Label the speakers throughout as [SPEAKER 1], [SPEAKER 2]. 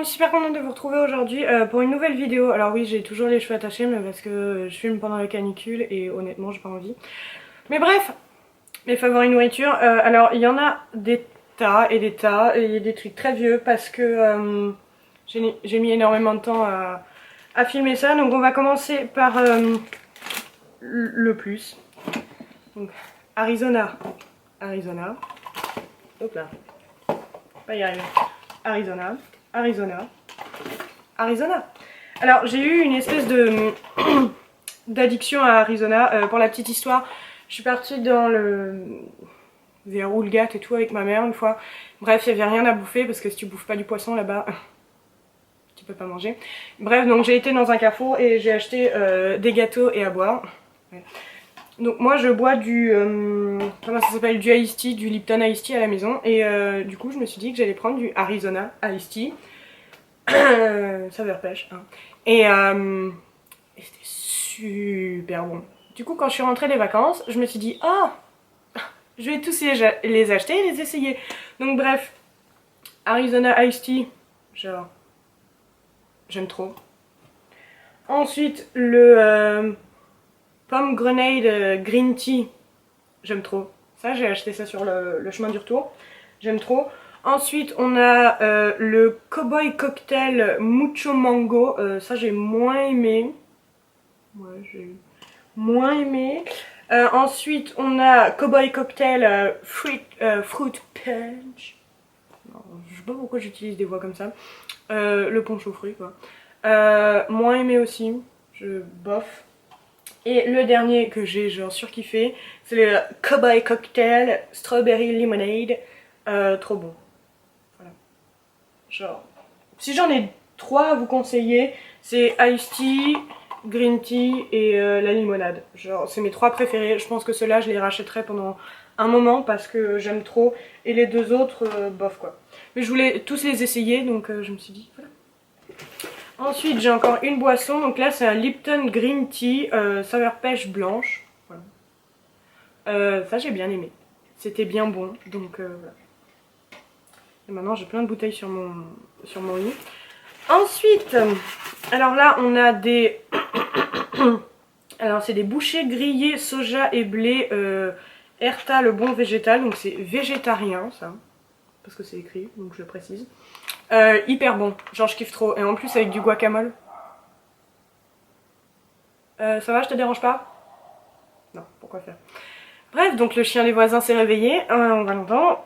[SPEAKER 1] je suis super contente de vous retrouver aujourd'hui pour une nouvelle vidéo. Alors oui, j'ai toujours les cheveux attachés, mais parce que je filme pendant la canicule et honnêtement, j'ai pas envie. Mais bref, mes favoris nourriture. Alors, il y en a des tas et des tas, et il y a des trucs très vieux parce que j'ai mis énormément de temps à filmer ça. Donc on va commencer par le plus. Donc, Arizona. Arizona. Hop là. Pas y arriver. Arizona. Arizona. Arizona. Alors j'ai eu une espèce de d'addiction à Arizona. Pour la petite histoire, je suis partie dans vers Oulgat et tout avec ma mère une fois. Bref, il n'y avait rien à bouffer parce que si tu bouffes pas du poisson là-bas, tu peux pas manger. Bref, donc j'ai été dans un carrefour et j'ai acheté des gâteaux et à boire. Ouais. Donc moi je bois du comment ça s'appelle, du iced tea, du Lipton iced tea à la maison et du coup je me suis dit que j'allais prendre du Arizona iced tea. Saveur pêche hein. Et c'était super bon. Du coup quand je suis rentrée des vacances, je me suis dit oh, je vais tous les acheter et les essayer. Donc bref, Arizona iced tea, genre j'aime trop. Ensuite le pomme grenade green tea, j'aime trop. Ça j'ai acheté ça sur le chemin du retour, j'aime trop. Ensuite, on a le Cowboy Cocktail Mucho Mango. Ça, j'ai moins aimé. Ouais, j'ai moins aimé. Ensuite, on a Cowboy Cocktail Fruit Punch. Non, je sais pas pourquoi j'utilise des voix comme ça. Le punch aux fruits, quoi. Moins aimé aussi. Je bof. Et le dernier que j'ai genre surkiffé, c'est le Cowboy Cocktail Strawberry Lemonade. Trop bon. Genre, si j'en ai 3 à vous conseiller, c'est Iced Tea, Green Tea et la limonade. Genre, c'est mes 3 préférés. Je pense que ceux-là, je les rachèterai pendant un moment parce que j'aime trop. Et les 2 autres, bof quoi. Mais je voulais tous les essayer, donc je me suis dit, voilà. Ensuite, j'ai encore une boisson. Donc là, c'est un Lipton Green Tea, saveur pêche blanche. Voilà. Ça, j'ai bien aimé. C'était bien bon, donc voilà. Et maintenant j'ai plein de bouteilles sur mon lit. Ensuite, alors là on a des... alors c'est des bouchées grillées soja et blé Erta le bon végétal. Donc c'est végétarien ça. Parce que c'est écrit, donc je le précise. Hyper bon, genre je kiffe trop. Et en plus avec du guacamole. Ça va, je te dérange pas? Non, pourquoi faire? Bref, donc le chien des voisins s'est réveillé, on va l'entendre.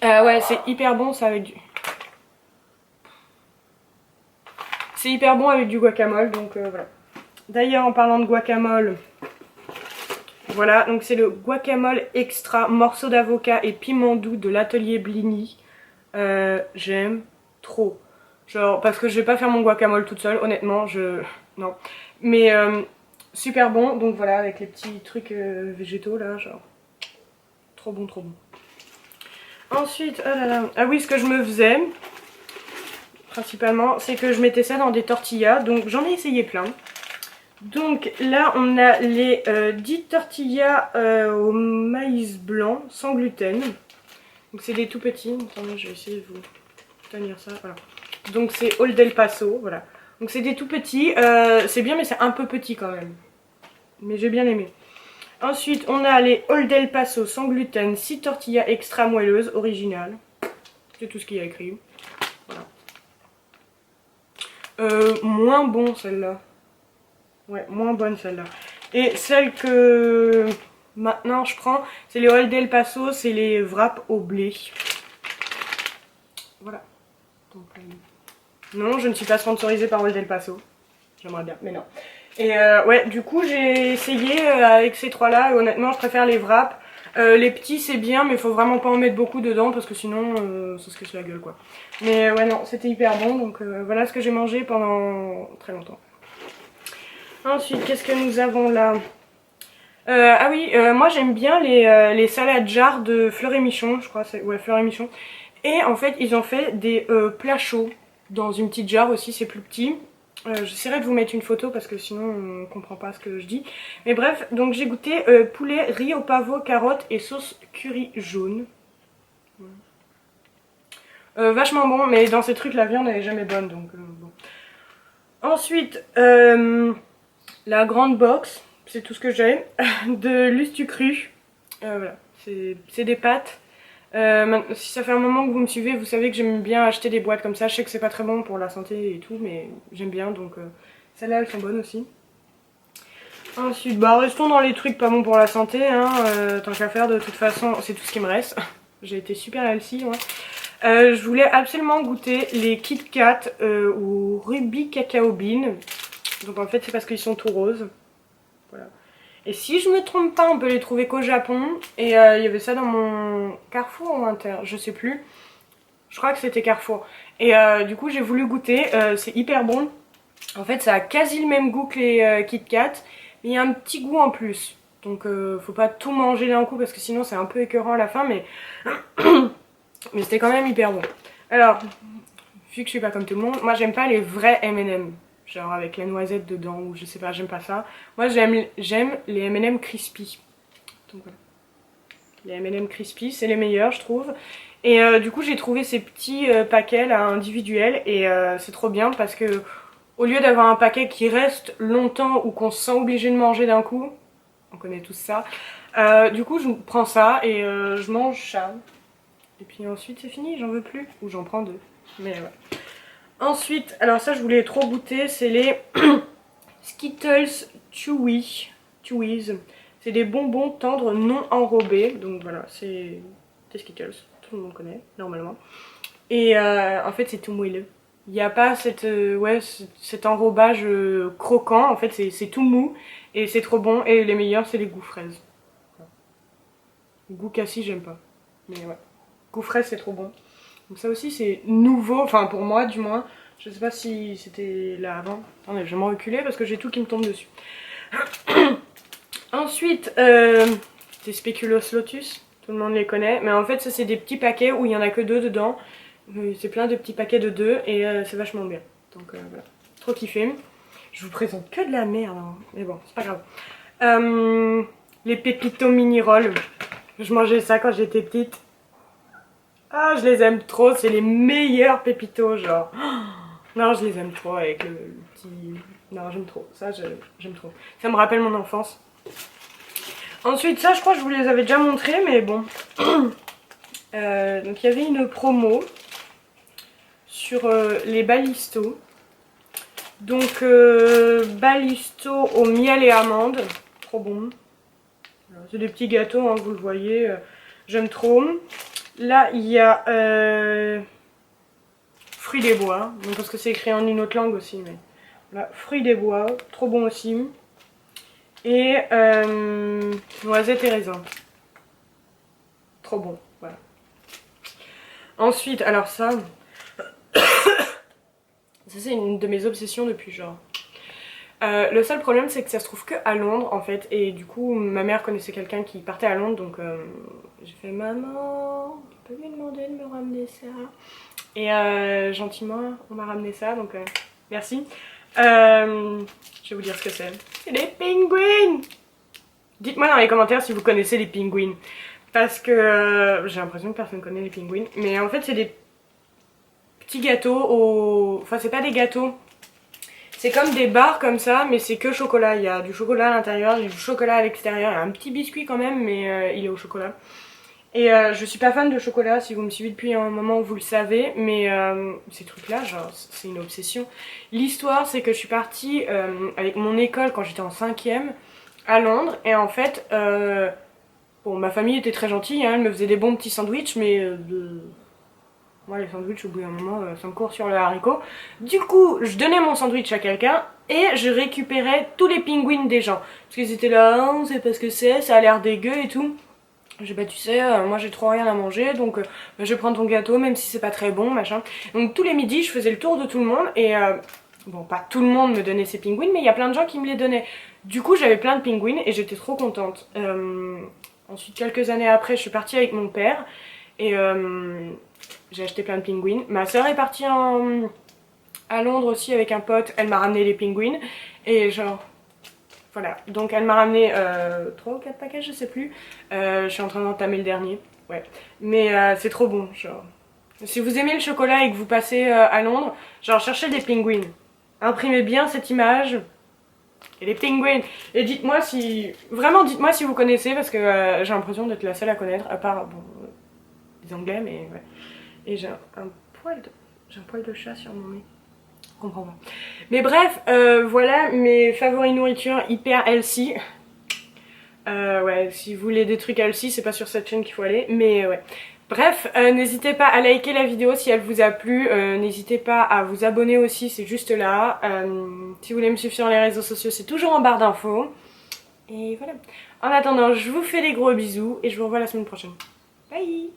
[SPEAKER 1] Ouais, c'est hyper bon ça avec du... C'est hyper bon avec du guacamole, donc voilà. D'ailleurs, en parlant de guacamole, voilà, donc c'est le guacamole extra, morceau d'avocat et piment doux de l'atelier Blini. J'aime trop. Genre, parce que je vais pas faire mon guacamole toute seule, honnêtement, non. Mais super bon, donc voilà, avec les petits trucs végétaux là, genre. Trop bon, trop bon. Ensuite, oh là là. Ah oui, ce que je me faisais, principalement, c'est que je mettais ça dans des tortillas, donc j'en ai essayé plein. Donc là on a les 10 tortillas au maïs blanc sans gluten. Donc c'est des tout petits. Attendez, je vais essayer de vous tenir ça. Voilà. Donc c'est Old El Paso. Voilà. Donc c'est des tout petits. C'est bien mais c'est un peu petit quand même. Mais j'ai bien aimé. Ensuite on a les Old El Paso sans gluten, 6 tortillas extra moelleuses originales. C'est tout ce qu'il y a écrit. Voilà. Moins bon celle-là. Ouais, moins bonne celle-là. Et celle que maintenant je prends, c'est les Old El Paso, c'est les wraps au blé. Voilà. Donc, non, je ne suis pas sponsorisée par Old El Paso. J'aimerais bien, mais non. Et ouais, du coup j'ai essayé avec ces 3-là et honnêtement je préfère les wraps. Les petits c'est bien mais il faut vraiment pas en mettre beaucoup dedans parce que sinon ça se casse la gueule quoi. Mais ouais non, c'était hyper bon donc voilà ce que j'ai mangé pendant très longtemps. Ensuite, qu'est-ce que nous avons là? Ah oui, moi j'aime bien les salades jarres de Fleur et Michon, je crois, ouais, Fleur et Michon. Et en fait, ils ont fait des plats chauds dans une petite jarre aussi, c'est plus petit. J'essaierai de vous mettre une photo parce que sinon on comprend pas ce que je dis. Mais bref, donc j'ai goûté poulet, riz au pavot, carottes et sauce curry jaune. Vachement bon, mais dans ces trucs la viande elle est jamais bonne donc bon. Ensuite, la grande box, c'est tout ce que j'ai, de Lustucru. Voilà, c'est des pâtes. Si ça fait un moment que vous me suivez, vous savez que j'aime bien acheter des boîtes comme ça. Je sais que c'est pas très bon pour la santé et tout, mais j'aime bien, donc celles-là elles sont bonnes aussi. Ensuite, bah restons dans les trucs pas bons pour la santé, hein, tant qu'à faire, de toute façon c'est tout ce qui me reste. J'ai été super healthy, ouais. Je voulais absolument goûter les Kit Kat au Ruby Cacao Bean. Donc en fait c'est parce qu'ils sont tout roses. Voilà. Et si je me trompe pas, on peut les trouver qu'au Japon. Et il y avait ça dans mon Carrefour ou Inter, je sais plus. Je crois que c'était Carrefour. Et du coup j'ai voulu goûter, c'est hyper bon. En fait ça a quasi le même goût que les Kit Kat, mais il y a un petit goût en plus. Donc faut pas tout manger d'un coup parce que sinon c'est un peu écœurant à la fin, mais mais c'était quand même hyper bon. Alors, vu que je suis pas comme tout le monde, moi j'aime pas les vrais M&M. Genre avec la noisette dedans ou je sais pas, j'aime pas ça. Moi j'aime les M&M crispy. Donc voilà. Les M&M crispy, c'est les meilleurs je trouve. Et du coup j'ai trouvé ces petits paquets là individuels et c'est trop bien parce que au lieu d'avoir un paquet qui reste longtemps ou qu'on se sent obligé de manger d'un coup, on connaît tous ça, du coup je prends ça et je mange ça. Et puis ensuite c'est fini, j'en veux plus. Ou j'en prends deux. Mais ouais. Ensuite, alors ça je voulais trop goûter, c'est les Skittles Chewies. C'est des bonbons tendres non enrobés. Donc voilà, c'est des Skittles, tout le monde connaît normalement. Et en fait c'est tout moelleux. Il n'y a pas cet enrobage croquant, en fait c'est tout mou et c'est trop bon. Et les meilleurs c'est les goûts fraises. Voilà. Le goût cassis j'aime pas. Mais ouais. Goût fraise c'est trop bon. Donc ça aussi c'est nouveau, enfin pour moi du moins. Je sais pas si c'était là avant. Attendez, je vais m'en reculer parce que j'ai tout qui me tombe dessus. Ensuite, des Speculoos Lotus, tout le monde les connaît. Mais en fait ça c'est des petits paquets où il y en a que deux dedans. C'est plein de petits paquets de deux et c'est vachement bien. Donc voilà, trop kiffé. Je vous présente que de la merde, hein. Mais bon, c'est pas grave. Les Pépito mini rolls. Je mangeais ça quand j'étais petite. Ah, je les aime trop, c'est les meilleurs pépitos, genre. Non, je les aime trop avec le petit... Non, j'aime trop, ça j'aime trop. Ça me rappelle mon enfance. Ensuite, ça je crois que je vous les avais déjà montrés, mais bon. Donc il y avait une promo sur les Balisto. Donc Balisto au miel et amandes, trop bon. C'est des petits gâteaux, hein, vous le voyez, j'aime trop. Là, il y a fruits des bois, donc parce que c'est écrit en une autre langue aussi, mais voilà, fruits des bois, trop bon aussi. Et noisettes et raisins, trop bon, voilà. Ensuite, alors ça c'est une de mes obsessions depuis genre. Le seul problème c'est que ça se trouve que à Londres en fait, et du coup ma mère connaissait quelqu'un qui partait à Londres, donc j'ai fait maman, tu peux lui demander de me ramener ça. Et gentiment on m'a ramené ça, donc merci. Je vais vous dire ce que c'est. C'est des pingouins. Dites-moi dans les commentaires si vous connaissez les pingouins, parce que j'ai l'impression que personne connaît les pingouins, mais en fait c'est des petits gâteaux au... Enfin c'est pas des gâteaux, c'est comme des barres comme ça, mais c'est que chocolat. Il y a du chocolat à l'intérieur, il y a du chocolat à l'extérieur, il y a un petit biscuit quand même, mais il est au chocolat. Et je suis pas fan de chocolat, si vous me suivez depuis un moment vous le savez, mais ces trucs là genre c'est une obsession. L'histoire c'est que je suis partie avec mon école quand j'étais en 5ème à Londres, et en fait bon ma famille était très gentille, hein, elle me faisait des bons petits sandwichs, mais moi les sandwichs au bout d'un moment ça me court sur le haricot. Du coup je donnais mon sandwich à quelqu'un et je récupérais tous les pingouins des gens, parce qu'ils étaient là, on sait pas ce que c'est, ça a l'air dégueu et tout. J'ai bah tu sais, moi j'ai trop rien à manger, donc bah, je prends ton gâteau même si c'est pas très bon, machin. Donc tous les midis je faisais le tour de tout le monde et bon pas tout le monde me donnait ses pingouins, mais il y a plein de gens qui me les donnaient. Du coup j'avais plein de pingouins et j'étais trop contente. Ensuite quelques années après je suis partie avec mon père et j'ai acheté plein de pingouins. Ma soeur est partie à Londres aussi avec un pote, elle m'a ramené les pingouins et genre... Voilà, donc elle m'a ramené 3 ou 4 paquets, je sais plus. Je suis en train d'entamer le dernier, ouais. Mais c'est trop bon, genre. Si vous aimez le chocolat et que vous passez à Londres, genre cherchez des penguins. Imprimez bien cette image. Et les penguins. Et dites-moi si... Vraiment, dites-moi si vous connaissez, parce que j'ai l'impression d'être la seule à connaître, à part, bon, les Anglais, mais ouais. Et j'ai un poil de chat sur mon nez. Je comprends pas. Mais bref, voilà mes favoris nourriture hyper healthy. Ouais, si vous voulez des trucs healthy, c'est pas sur cette chaîne qu'il faut aller, mais ouais. Bref, n'hésitez pas à liker la vidéo si elle vous a plu, n'hésitez pas à vous abonner aussi, c'est juste là. Si vous voulez me suivre sur les réseaux sociaux, c'est toujours en barre d'infos. Et voilà. En attendant, je vous fais des gros bisous et je vous revois la semaine prochaine. Bye!